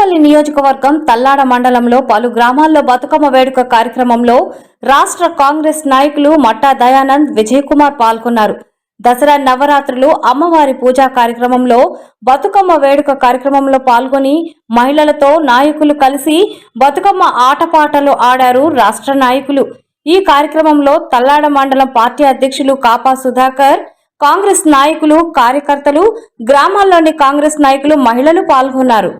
సత్తుపల్లి నియోజకవర్గం తల్లాడ మండలంలో పలు గ్రామాల్లో బతుకమ్మ వేడుక కార్యక్రమంలో రాష్ట్ర కాంగ్రెస్ నాయకులు మట్టా దయానంద్, విజయ్ కుమార్ పాల్గొన్నారు. దసరా నవరాత్రులు అమ్మవారి పూజా కార్యక్రమంలో బతుకమ్మ వేడుక కార్యక్రమంలో పాల్గొని మహిళలతో నాయకులు కలిసి బతుకమ్మ ఆటపాటలు ఆడారు రాష్ట్ర నాయకులు. ఈ కార్యక్రమంలో తల్లాడ మండలం పార్టీ అధ్యక్షులు కాపా సుధాకర్, కాంగ్రెస్ నాయకులు, కార్యకర్తలు, గ్రామాల్లోని కాంగ్రెస్ నాయకులు, మహిళలు పాల్గొన్నారు.